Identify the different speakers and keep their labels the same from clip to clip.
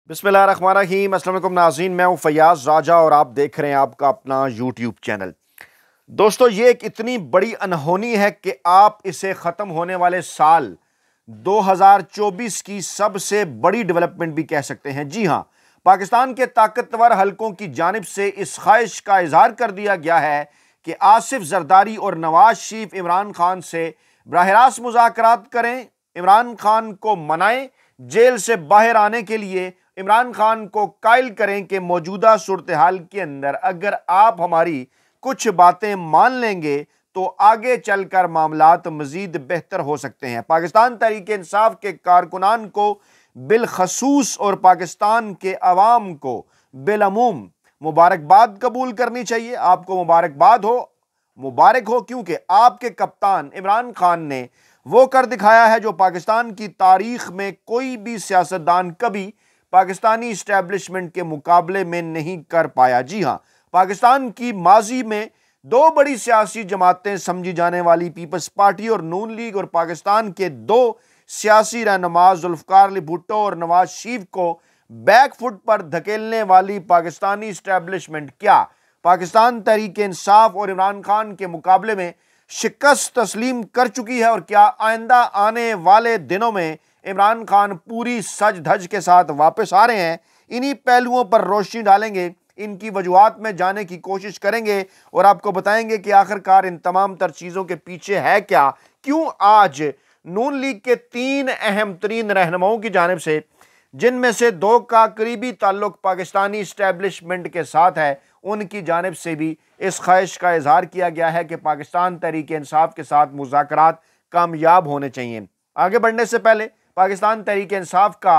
Speaker 1: बिस्मिल्लाहिर्रहमानिर्रहीम। अस्सलाम वालेकुम नाज़रीन, मैं हूं फैयाज राजा और आप देख रहे हैं आपका अपना यूट्यूब चैनल। दोस्तों, ये एक इतनी बड़ी अनहोनी है कि आप इसे ख़त्म होने वाले साल 2024 की सबसे बड़ी डेवलपमेंट भी कह सकते हैं। जी हां, पाकिस्तान के ताकतवर हलकों की जानिब से इस ख्वाहिश का इजहार कर दिया गया है कि आसिफ जरदारी और नवाज शरीफ इमरान खान से बराह रास्त मुज़ाकरात करें, इमरान खान को मनाएं, जेल से बाहर आने के लिए इमरान खान को कायल करें कि मौजूदा सूरत हाल के अंदर अगर आप हमारी कुछ बातें मान लेंगे तो आगे चलकर मामलात मजीद बेहतर हो सकते हैं। पाकिस्तान तहरीक इंसाफ के कारकुनान को बिलखसूस और पाकिस्तान के अवाम को बिलअमूम मुबारकबाद कबूल करनी चाहिए। आपको मुबारक हो, क्योंकि आपके कप्तान इमरान खान ने वो कर दिखाया है जो पाकिस्तान की तारीख में कोई भी सियासतदान कभी पाकिस्तानी इस्टेब्लिशमेंट के मुकाबले में नहीं कर पाया। जी हां, पाकिस्तान की माजी में दो बड़ी सियासी जमातें समझी जाने वाली पीपल्स पार्टी और नून लीग और पाकिस्तान के दो सियासी रहनुमा जुल्फकार अली भुट्टो और नवाज शरीफ को बैकफुट पर धकेलने वाली पाकिस्तानी इस्टेब्लिशमेंट क्या पाकिस्तान तहरीक इंसाफ और इमरान खान के मुकाबले में शिकस्त तस्लीम कर चुकी है, और क्या आइंदा आने वाले दिनों में इमरान खान पूरी सज धज के साथ वापस आ रहे हैं? इन्हीं पहलुओं पर रोशनी डालेंगे, इनकी वजूहात में जाने की कोशिश करेंगे और आपको बताएंगे कि आखिरकार इन तमाम तर चीज़ों के पीछे है क्या। क्यों आज नून लीग के तीन अहम तरीन रहनुमाओं की जानिब से, जिनमें से दो का करीबी ताल्लुक पाकिस्तानी इस्टेब्लिशमेंट के साथ है, उनकी जानिब से भी इस ख्वाहिश का इजहार किया गया है कि पाकिस्तान तहरीक इंसाफ के साथ मुज़ाकरात कामयाब होने चाहिए। आगे बढ़ने से पहले पाकिस्तान तहरीक इंसाफ का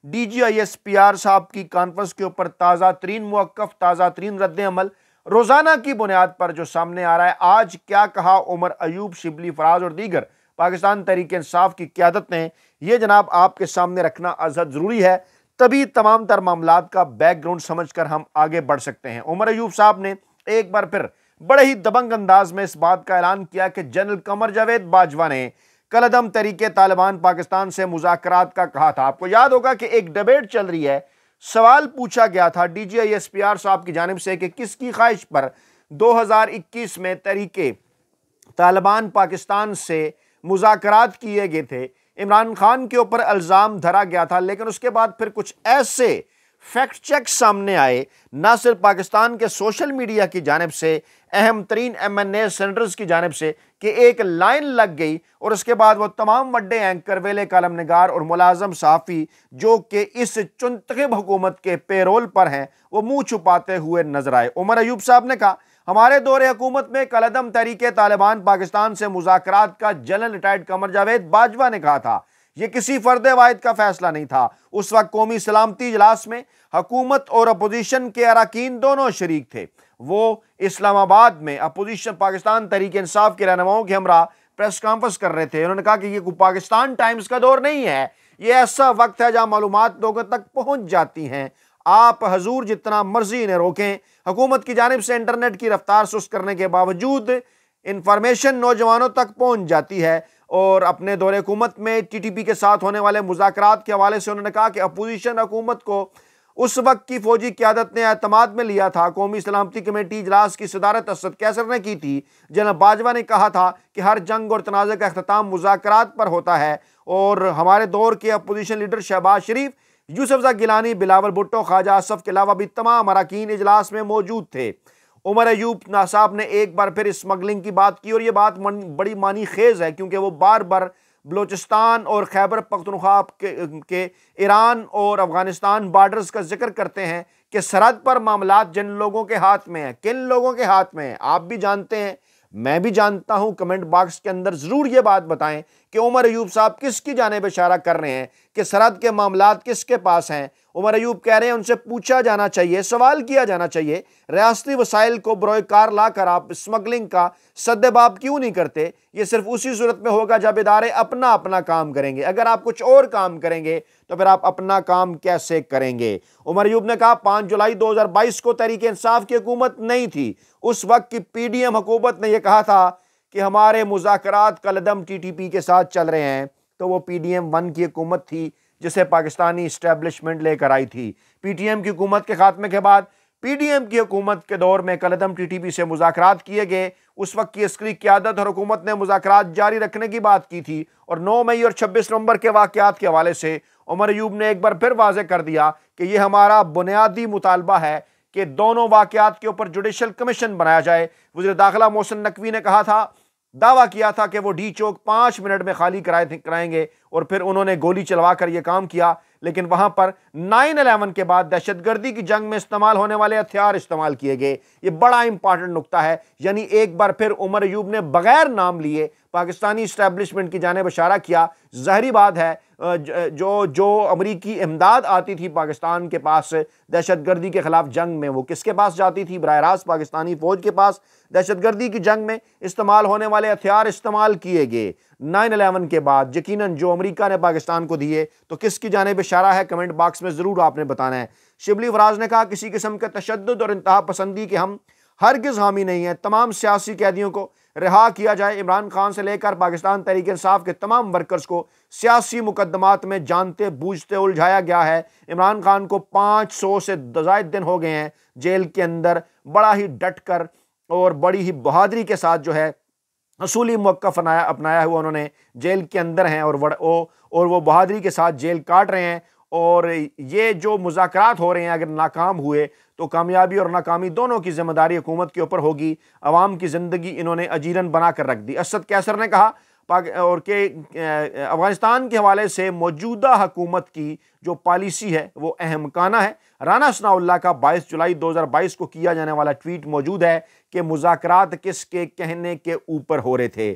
Speaker 1: DGISPR साहब की कॉन्फ्रेंस के ऊपर ताज़ा तरीन मुवक्कफ, ताज़ा तरीन रद्द अमल रोज़ाना की बुनियाद पर जो सामने आ रहा है। आज क्या कहा उमर अयूब, शिबली फराज और दीगर पाकिस्तान तहरीक इंसाफ की क़यादत ने, यह जनाब आपके सामने रखना अज़हद ज़रूरी है, तभी तमाम तर मामलात का बैकग्राउंड समझकर हम आगे बढ़ सकते हैं। उमर अयूब साहब ने एक बार फिर बड़े ही दबंग अंदाज में इस बात का ऐलान किया कि जनरल कमर जावेद बाजवा ने कलअदम तरीके तालिबान पाकिस्तान से मुज़ाकरात का कहा था। आपको याद होगा कि एक डिबेट चल रही है, सवाल पूछा गया था DGISPR साहब की जानिब से कि किसकी ख्वाहिश पर 2021 में तरीके तालिबान पाकिस्तान से मुज़ाकरात किए गए थे। इमरान खान के ऊपर इल्ज़ाम धरा गया था, लेकिन उसके बाद फिर कुछ ऐसे फैक्ट चेक सामने आए, ना सिर्फ पाकिस्तान के सोशल मीडिया की जानिब से, अहम तरीन MNA सेनेटर्स की जानिब से, कि एक लाइन लग गई और उसके बाद वो तमाम बड़े एंकर, वेले कालम निगार और मुलाजम सहाफ़ी जो कि इस चुनतखब हुकूमत के पेरोल पर हैं, वो मुंह छुपाते हुए नजर आए। उमर अयूब साहब ने कहा, हमारे दौरे हुकूमत में कलअदम तरीके तालिबान पाकिस्तान से मुज़ाकरात का जनरल रिटायर्ड कमर जावेद बाजवा ने कहा था। यह किसी फर्द वाहिद का फैसला नहीं था। उस वक्त कौमी सलामती इजलास में हुकूमत और अपोजिशन के अरकान दोनों शरीक थे। वो इस्लामाबाद में अपोजिशन पाकिस्तान तहरीक इंसाफ के रहनुमाओं के हमरा प्रेस कॉन्फ्रेंस कर रहे थे। उन्होंने कहा कि ये पाकिस्तान टाइम्स का दौर नहीं है, ये ऐसा वक्त है जहां मालूमात लोगों तक पहुंच जाती हैं। आप हजूर जितना मर्जी इन्हें रोकें, हुकूमत की जानिब से इंटरनेट की रफ्तार सुस्त करने के बावजूद इंफॉर्मेशन नौजवानों तक पहुंच जाती है। और अपने दौरे हुकूमत में TTP के साथ होने वाले मुज़ाकरात के हवाले से उन्होंने कहा कि अपोजिशन हुकूमत को उस वक्त की फौजी क़यादत ने एतमाद में लिया था। कौमी सलामती कमेटी इजलास की सदारत असद कैसर ने की थी। जनरल बाजवा ने कहा था कि हर जंग और तनाज़े का अख्ताम मुज़ाकरात पर होता है, और हमारे दौर के अपोजिशन लीडर शहबाज शरीफ, यूसुफ गिलानी, बिलावल भुट्टो, ख्वाजा असफ के अलावा भी तमाम अरकान इजलास में मौजूद थे। उमर अयूब साहब ने एक बार फिर स्मगलिंग की बात की, और यह बात बड़ी मानी खेज है, क्योंकि वो बार बार बलोचिस्तान और खैबर पख्तूनख्वा के ईरान और अफगानिस्तान बॉर्डर्स का जिक्र करते हैं कि सरहद पर मामलात जिन लोगों के हाथ में है, किन लोगों के हाथ में है, आप भी जानते हैं, मैं भी जानता हूं। कमेंट बॉक्स के अंदर जरूर ये बात बताएं कि उमर अयूब साहब किसकी जानिब इशारा कर रहे हैं, कि सरहद के मामलात किसके पास हैं। उमर अयूब कह रहे हैं उनसे पूछा जाना चाहिए, सवाल किया जाना चाहिए, रियासती वसाइल को बरोए कार लाकर आप स्मगलिंग का सद्देबाब क्यों नहीं करते। ये सिर्फ उसी सूरत में होगा जब इदारे अपना अपना काम करेंगे। अगर आप कुछ और काम करेंगे तो फिर आप अपना काम कैसे करेंगे। उमर अयूब ने कहा 5 जुलाई 2022 को तहरीक इंसाफ की हुकूमत नहीं थी। उस वक्त की PDM हुकूमत ने यह कहा था कि हमारे मुज़ाकरात कलअदम TTP के साथ चल रहे हैं, तो वो PDM 1 की हुकूमत थी जिसे पाकिस्तानी इस्टेब्लिशमेंट लेकर आई थी। पीटीएम की हुकूमत के खात्मे के बाद पीडीएम की हुकूमत के दौर में कलअदम टीटीपी से मुज़ाकरात किए गए। उस वक्त की अस्करी क़यादत और हुकूमत ने मुज़ाकरात जारी रखने की बात की थी और 9 मई और 26 नवंबर के वाक़यात के हवाले से उमर अयूब ने एक बार फिर वाज़ेह कर दिया कि यह हमारा बुनियादी मुतालबा है कि दोनों वाक़यात के ऊपर जुडिशल कमीशन बनाया जाए। वज़ीर दाखिला मोहसिन नकवी ने कहा था, दावा किया था कि वो डी चौक 5 मिनट में खाली कराएंगे और फिर उन्होंने गोली चलवा कर यह काम किया। लेकिन वहां पर 9/11 के बाद दहशतगर्दी की जंग में इस्तेमाल होने वाले हथियार इस्तेमाल किए गए। ये बड़ा इंपॉर्टेंट नुक्ता है। यानी एक बार फिर उमर अयूब ने बगैर नाम लिए पाकिस्तानी इस्टेब्लिशमेंट की जानिब इशारा किया। ज़ाहिरी बात है जो अमरीकी इमदाद आती थी पाकिस्तान के पास दहशतगर्दी के खिलाफ जंग में, वो किसके पास जाती थी? बराह रास्त पाकिस्तानी फौज के पास। दहशतगर्दी की जंग में इस्तेमाल होने वाले हथियार इस्तेमाल किए गए 9/11 के बाद, यकीनन जो अमेरिका ने पाकिस्तान को दिए। तो किसकी जानिब इशारा है? कमेंट बॉक्स में ज़रूर आपने बताना है। शिबली फराज ने कहा, किसी किस्म के तशद्दुद और इंतहा पसंदी के हम हरगिज़ हामी नहीं है। तमाम सियासी कैदियों को रिहा किया जाए। इमरान खान से लेकर पाकिस्तान तहरीक इंसाफ के तमाम वर्कर्स को सियासी मुकदमात में जानते बूझते उलझाया गया है। इमरान खान को 500 से ज़ायद दिन हो गए हैं जेल के अंदर। बड़ा ही डट कर और बड़ी ही बहादुरी के साथ जो है असूली मौक़िफ़ अपनाया हुआ उन्होंने जेल के अंदर हैं और वो बहादुरी के साथ जेल काट रहे हैं। और ये जो मुज़ाकरात हो रहे हैं, अगर नाकाम हुए तो कामयाबी और नाकामी दोनों की जिम्मेदारी हुकूमत के ऊपर होगी। अवाम की ज़िंदगी इन्होंने अजीरन बना कर रख दी। असद कैसर ने कहा और के अफ़गानिस्तान के हवाले से मौजूदा हुकूमत की जो पॉलिसी है वो अहमकाना है। राना सनाउल्लाह का 22 जुलाई 2022 को किया जाने वाला ट्वीट मौजूद है कि मुज़ाकरात किसके कहने के ऊपर हो रहे थे।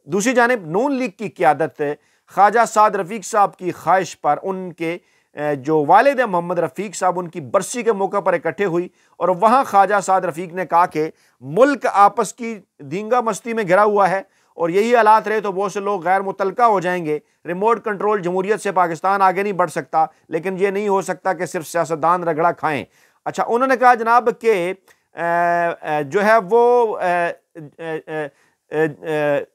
Speaker 1: दूसरी जानिब नून लीग की क़यादत ख्वाजा साद रफ़ीक साहब की ख्वाहिश पर उनके जो वालिद मोहम्मद रफ़ीक साहब उनकी बरसी के मौके पर इकट्ठे हुई और वहाँ ख्वाजा साद रफ़ीक ने कहा कि मुल्क आपस की धींगा मस्ती में घिरा हुआ है और यही हालात रहे तो बहुत से लोग गैर मुतलका हो जाएंगे। रिमोट कंट्रोल जमहूरियत से पाकिस्तान आगे नहीं बढ़ सकता, लेकिन ये नहीं हो सकता कि सिर्फ सियासतदान रगड़ा खाएं। अच्छा, उन्होंने कहा जनाब के जो है वो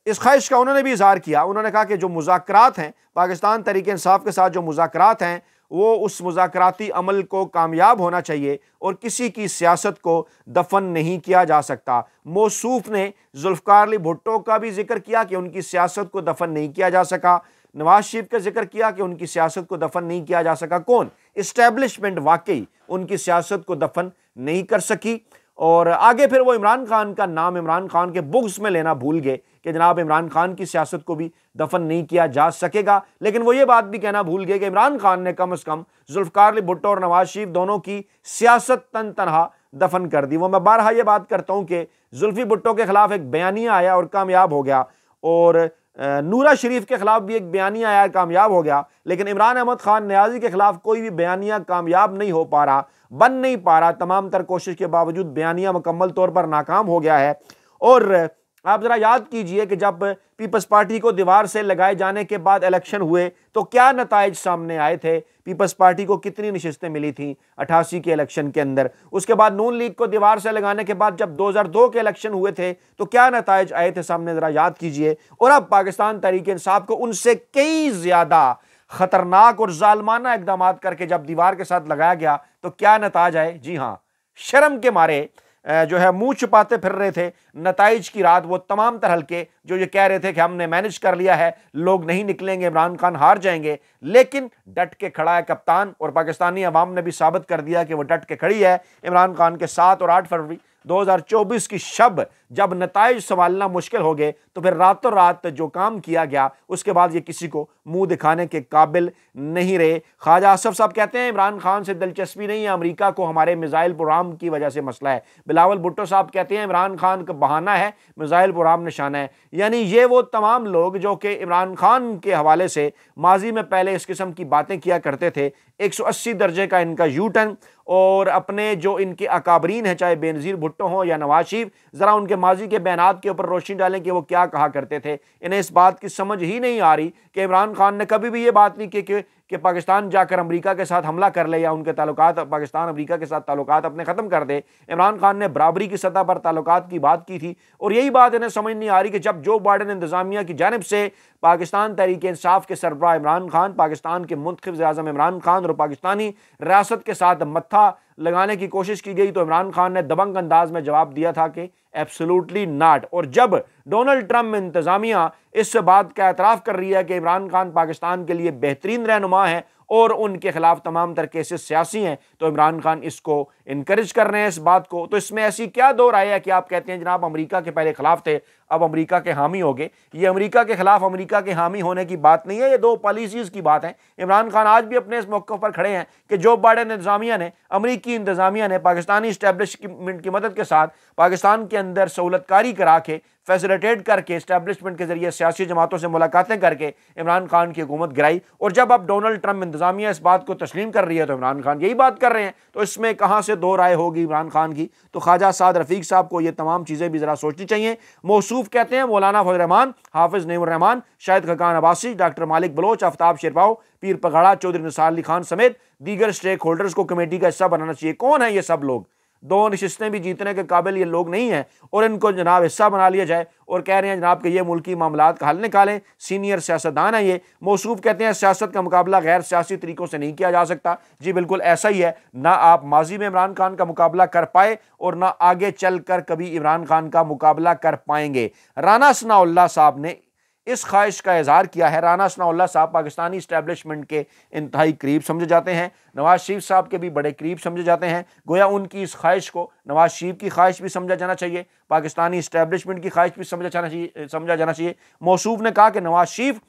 Speaker 1: इस ख्वाहिश का उन्होंने भी इजहार किया। उन्होंने कहा कि जो मुज़ाकरात हैं पाकिस्तान तहरीक इंसाफ के साथ, जो मुज़ाकरात हैं वो उस मुज़ाकराती अमल को कामयाब होना चाहिए और किसी की सियासत को दफन नहीं किया जा सकता। मौसूफ ने जुल्फ़िकार अली भुट्टो का भी जिक्र किया कि उनकी सियासत को दफन नहीं किया जा सका। नवाज शरीफ का जिक्र किया कि उनकी सियासत को दफन नहीं किया जा सका। कौन? इस्टेब्लिशमेंट वाकई उनकी सियासत को दफन नहीं कर सकी। और आगे फिर वो इमरान खान का नाम इमरान खान के बुग्स में लेना भूल गए कि जनाब इमरान खान की सियासत को भी दफन नहीं किया जा सकेगा। लेकिन वो ये बात भी कहना भूल गए कि इमरान खान ने कम से कम जुल्फ़िकार अली भुट्टो और नवाज शरीफ दोनों की सियासत तनहा दफन कर दी। वो मैं बारहा ये बात करता हूँ कि जुल्फ़ी भुट्टो के खिलाफ एक बयानिया आया और कामयाब हो गया, और नूरा शरीफ के खिलाफ भी एक बयानिया आया, कामयाब हो गया। लेकिन इमरान अहमद खान नियाज़ी के खिलाफ कोई भी बयानिया कामयाब नहीं हो पा रहा, बन नहीं पा रहा। तमाम तर कोशिश के बावजूद बयानिया मुकम्मल तौर पर नाकाम हो गया है। और आप ज़रा याद कीजिए कि जब पीपल्स पार्टी को दीवार से लगाए जाने के बाद इलेक्शन हुए तो क्या नताइज सामने आए थे। पीपल्स पार्टी को कितनी नशिस्तें मिली थी 88 के इलेक्शन के अंदर। उसके बाद नून लीग को दीवार से लगाने के बाद जब 2002 के इलेक्शन हुए थे तो क्या नताइज आए थे सामने, ज़रा याद कीजिए। और अब पाकिस्तान तहरीक इंसाफ को उनसे कई ज़्यादा ख़तरनाक और जालमाना इक़दामात करके जब दीवार के साथ लगाया गया तो क्या नताइज आए। जी हाँ, शर्म के मारे जो है मुंह छुपाते फिर रहे थे। नताइज की रात वो तमाम तरह के जो ये कह रहे थे कि हमने मैनेज कर लिया है, लोग नहीं निकलेंगे, इमरान खान हार जाएंगे, लेकिन डट के खड़ा है कप्तान। और पाकिस्तानी अवाम ने भी साबित कर दिया कि वो डट के खड़ी है इमरान खान के 7 और 8 फरवरी 2024 की शब जब नताइज संभालना मुश्किल हो गए तो फिर रातों रात जो काम किया गया उसके बाद ये किसी को मुंह दिखाने के काबिल नहीं रहे। ख्वाजा आसफ साहब कहते हैं इमरान खान से दिलचस्पी नहीं है, अमेरिका को हमारे मिसाइल प्रोग्राम की वजह से मसला है। बिलावल भुट्टो साहब कहते हैं इमरान खान का बहाना है, मिसाइल प्रोग्राम निशाना है। यानी ये वो तमाम लोग जो कि इमरान खान के हवाले से माजी में पहले इस किस्म की बातें किया करते थे, 180 दर्जे का इनका यू टर्न। और अपने जो इनके अकाबरीन हैं, चाहे बेनज़ीर भुट्टो हो या नवाज शरीफ, ज़रा उनके माजी के बयानात के ऊपर रोशनी डालें कि वो क्या कहा करते थे। इन्हें इस बात की समझ ही नहीं आ रही कि इमरान खान ने कभी भी ये बात नहीं की कि कि पाकिस्तान जाकर अमेरिका के साथ हमला कर ले या उनके ताल्लुकात पाकिस्तान अमेरिका के साथ ताल्लुकात अपने ख़त्म कर दे। इमरान खान ने बराबरी की सतह पर ताल्लुकात की बात की थी और यही बात इन्हें समझ नहीं आ रही कि जब जो बाइडेन इंतजामिया की जानिब से पाकिस्तान तहरीक इंसाफ के सरबराह इमरान खान, पाकिस्तान के मुंतखब वज़ीर-ए-आज़म इमरान खान और पाकिस्तानी रियासत के साथ मत्था लगाने की कोशिश की गई तो इमरान खान ने दबंग अंदाज में जवाब दिया था कि एब्सोल्युटली नॉट। और जब डोनाल्ड ट्रंप इंतजामिया इस बात का एतराफ़ कर रही है कि इमरान खान पाकिस्तान के लिए बेहतरीन रहनुमा है और उनके खिलाफ तमाम तरह केसेस सियासी हैं, तो इमरान खान इसको इनकरेज कर रहे हैं इस बात को। तो इसमें ऐसी क्या दो राय है कि आप कहते हैं जनाब अमेरिका के पहले खिलाफ थे, अब अमेरिका के हामी हो गए। ये अमेरिका के खिलाफ अमेरिका के हामी होने की बात नहीं है, ये दो पॉलिसीज़ की बात है। इमरान खान आज भी अपने इस मौके पर खड़े हैं कि जो बाइडेन इंतजामिया ने, अमरीकी इंतजामिया ने पाकिस्तानी इस्टेब्लिशमेंट की मदद के साथ पाकिस्तान के अंदर सहूलतकारी करा के, फैसिलिटेट करके, इस्टेब्लिशमेंट के जरिए सियासी जमातों से मुलाकातें करके इमरान खान की हुकूमत गिराई। और जब अब डोनाल्ड ट्रंप इंतजामिया इस बात को तस्लीम कर रही है तो इमरान खान यही बात कर रहे हैं। तो इसमें कहाँ से दो राय होगी इमरान खान की? तो ख्वाजा साद रफीक साहब को ये तमाम चीज़ें भी ज़रा सोचनी चाहिए। मौसूफ कहते हैं मौलाना फजल रहमान, हाफिज़ नईमुर रहमान, शाहिद खकान अब्बासी, डॉक्टर मालिक बलोच, आफ्ताब शेरपाव, पीर पगड़ा, चौधरी निसार अली खान समेत दीगर स्टेक होल्डर्स को कमेटी का हिस्सा बनाना चाहिए। कौन है ये सब लोग? दो नशिस्तें भी जीतने के काबिल ये लोग नहीं हैं और इनको जनाब हिस्सा बना लिया जाए और कह रहे हैं जनाब कि ये मुल्की मामलात का हल निकालें। सीनियर सियासतदान है ये। मौसूफ कहते हैं सियासत का मुकाबला गैर सियासी तरीकों से नहीं किया जा सकता। जी बिल्कुल ऐसा ही है। ना आप माजी में इमरान खान का मुकाबला कर पाए और ना आगे चल कर कभी इमरान खान का मुकाबला कर पाएंगे। राना सनाउल्लाह साहब ने इस ख्वाहिश का इजहार किया है। राना सनाउल्लाह साहब पाकिस्तानी इस्टेब्लिशमेंट के इंतहाई करीब समझे जाते हैं, नवाज शरीफ साहब के भी बड़े करीब समझे जाते हैं। गोया उनकी इस ख्वाहिश को नवाज शरीफ की ख्वाहिश भी समझा जाना चाहिए, पाकिस्तानी इस्टेब्लिशमेंट की ख्वाहिश भी समझा जाना चाहिए। मौसूफ ने कहा कि नवाज शरीफ,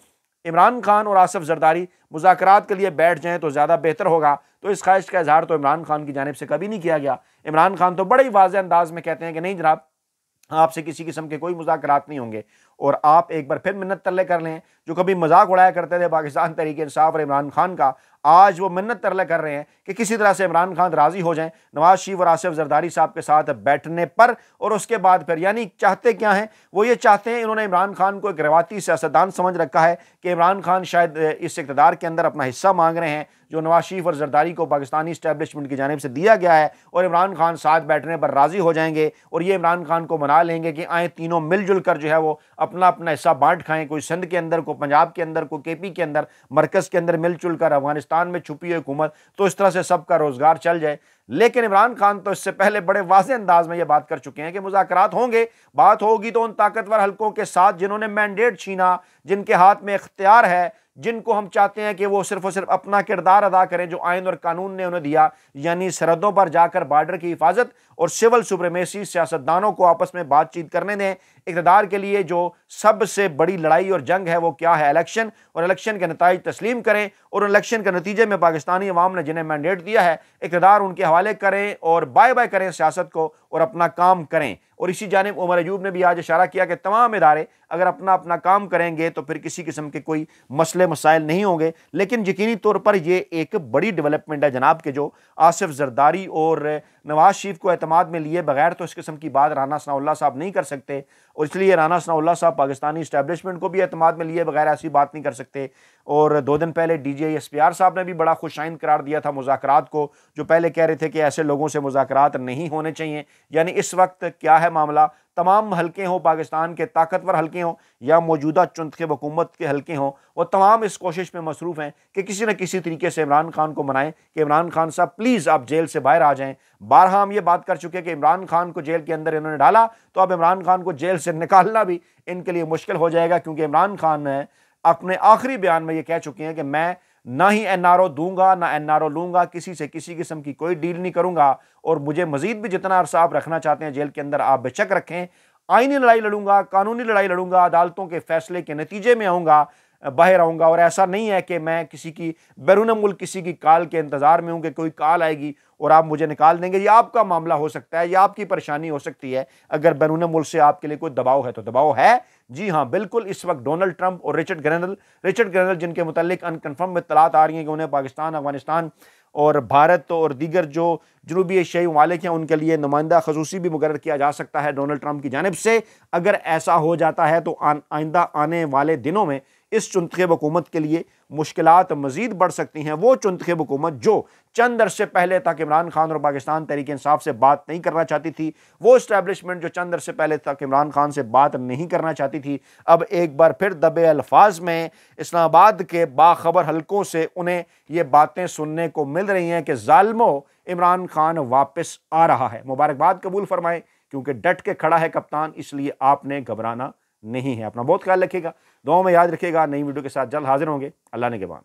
Speaker 1: इमरान खान और आसिफ जरदारी मुज़ाकरात के लिए बैठ जाएं तो ज़्यादा बेहतर होगा। तो इस ख्वाहिश का इजहार तो इमरान खान की जानिब से कभी नहीं किया गया। इमरान खान तो बड़े ही वाज़ेह अंदाज में कहते हैं कि नहीं जनाब, आपसे किसी किस्म के कोई मुज़ाकरात नहीं होंगे। और आप एक बार फिर मिन्नत तरले कर लें, जो कभी मजाक उड़ाया करते थे पाकिस्तान तहरीक इंसाफ और इमरान खान का, आज वो मिन्नत तरले कर रहे हैं कि किसी तरह से इमरान खान राज़ी हो जाएं नवाज शरीफ और आसिफ जरदारी साहब के साथ बैठने पर। और उसके बाद फिर यानी चाहते क्या हैं? वो ये चाहते हैं, इन्होंने इमरान खान को एक रवायती सियासतदान समझ रखा है कि इमरान खान शायद इस इक़्तिदार के अंदर अपना हिस्सा मांग रहे हैं जो नवाज शरीफ और जरदारी को पाकिस्तानी इस्टेब्लिशमेंट की जानिब से दिया गया है, और इमरान खान साथ बैठने पर राज़ी हो जाएंगे और ये इमरान खान को मना लेंगे कि आए तीनों मिलजुल कर जो है वो अपना अपना हिस्सा बांट खाएं। कोई सिंध के अंदर, कोई पंजाब के अंदर, कोई केपी के अंदर, मरकज़ के अंदर मिलजुल कर अफगानिस्तान में छुपी हुई हुकूमत, तो इस तरह से सबका रोज़गार चल जाए। लेकिन इमरान खान तो इससे पहले बड़े वाज़ेह अंदाज में ये बात कर चुके हैं कि मुज़ाकरात होंगे, बात होगी तो उन ताकतवर हल्कों के साथ जिन्होंने मैंडेट छीना, जिनके हाथ में इख्तियार है, जिनको हम चाहते हैं कि वो सिर्फ और सिर्फ अपना किरदार अदा करें जो आइन और कानून ने उन्हें दिया, यानी सरहदों पर जाकर बार्डर की हिफाजत और सिविल सुप्रीमेसी। सियासतदानों को आपस में बातचीत करने दें। इक़्तिदार के लिए जो सबसे बड़ी लड़ाई और जंग है वो क्या है? इलेक्शन। और इलेक्शन के नतीजे तस्लीम करें और इलेक्शन के नतीजे में पाकिस्तानी अवाम ने जिन्हें मैंडेट दिया है इक़्तिदार उनके हवाले करें और बाय बाय करें सियासत को और अपना काम करें। और इसी जानिब उमर अयूब ने भी आज इशारा किया कि तमाम इदारे अगर अपना अपना काम करेंगे तो फिर किसी किस्म के कोई मसले मसाइल नहीं होंगे। लेकिन यकीनी तौर पर यह एक बड़ी डेवलपमेंट है जनाब के जो आसिफ जरदारी और नवाज शरीफ को एतमाद में लिए बगैर तो इस किस्म की बात राना सनाउल्लाह साहब नहीं कर सकते, और इसलिए राना सनाउल्लाह साहब पाकिस्तानी इस्टेब्लिशमेंट को भी एतमाद में लिए बगैर ऐसी बात नहीं कर सकते। और 2 दिन पहले DGI-SPR साहब ने भी बड़ा खुशाइन करार दिया था मुज़ाकरात को, जो पहले कह रहे थे कि ऐसे लोगों से मुज़ाकरात नहीं होने चाहिए। यानी इस वक्त क्या है मामला, तमाम हल्के हों, पाकिस्तान के ताकतवर हल्के हों या मौजूदा चुंतखब हुकूमत के हल्के हों, वो तमाम इस कोशिश में मसरूफ़ हैं कि किसी न किसी तरीके से इमरान खान को मनाएं कि इमरान खान साहब प्लीज़ आप जेल से बाहर आ जाएं। बारहा हम ये बात कर चुके हैं कि इमरान खान को जेल के अंदर इन्होंने डाला तो अब इमरान खान को जेल से निकालना भी इनके लिए मुश्किल हो जाएगा, क्योंकि इमरान खान ने अपने आखिरी बयान में ये कह चुके हैं कि मैं ना ही NRO दूंगा ना NRO लूंगा, किसी से किसी किस्म की कोई डील नहीं करूंगा, और मुझे मजीद भी जितना अरसा आप रखना चाहते हैं जेल के अंदर आप बेशक रखें। आईनी लड़ाई लड़ूंगा, कानूनी लड़ाई लड़ूंगा, अदालतों के फैसले के नतीजे में आऊँगा, बाहर आऊँगा। और ऐसा नहीं है कि मैं किसी की बैरून मुल्क किसी की कॉल के इंतज़ार में हूँ कि कोई कॉल आएगी और आप मुझे निकाल देंगे। ये आपका मामला हो सकता है, ये आपकी परेशानी हो सकती है। अगर बैरून मुल्क से आपके लिए कोई दबाव है तो दबाव है, जी हाँ बिल्कुल। इस वक्त डोनाल्ड ट्रंप और रिचर्ड ग्रेनल जिनके मुतालिक अनकन्फर्म इत्तलात आ रही हैं कि उन्हें पाकिस्तान, अफगानिस्तान और भारत और दीगर जो जनूबी एशियाई ममालिक हैं उनके लिए नुमाइंदा खसूसी भी मुकर्रर किया जा सकता है डोनाल्ड ट्रंप की जानिब से। अगर ऐसा हो जाता है तो आइंदा आने वाले दिनों में इस चुनखिब हुकूमत के लिए मुश्किलात मज़ीद बढ़ सकती हैं। वो चुनखिब हुकूमत जो चंद अरसे पहले तक इमरान खान और पाकिस्तान तहरीक इंसाफ से बात नहीं करना चाहती थी, वो इस्टेब्लिशमेंट जो चंद अरसे पहले तक इमरान खान से बात नहीं करना चाहती थी, अब एक बार फिर दबे अल्फाज में इस्लामाबाद के बाखबर हलकों से उन्हें ये बातें सुनने को मिल रही हैं कि ज़ालिमो इमरान खान वापस आ रहा है। मुबारकबाद कबूल फरमाएं, क्योंकि डट के खड़ा है कप्तान, इसलिए आपने घबराना नहीं है। अपना बहुत ख्याल रखिएगा, दुआओं में याद रखिएगा। नई वीडियो के साथ जल्द हाजिर होंगे। अल्लाह ने के बाद।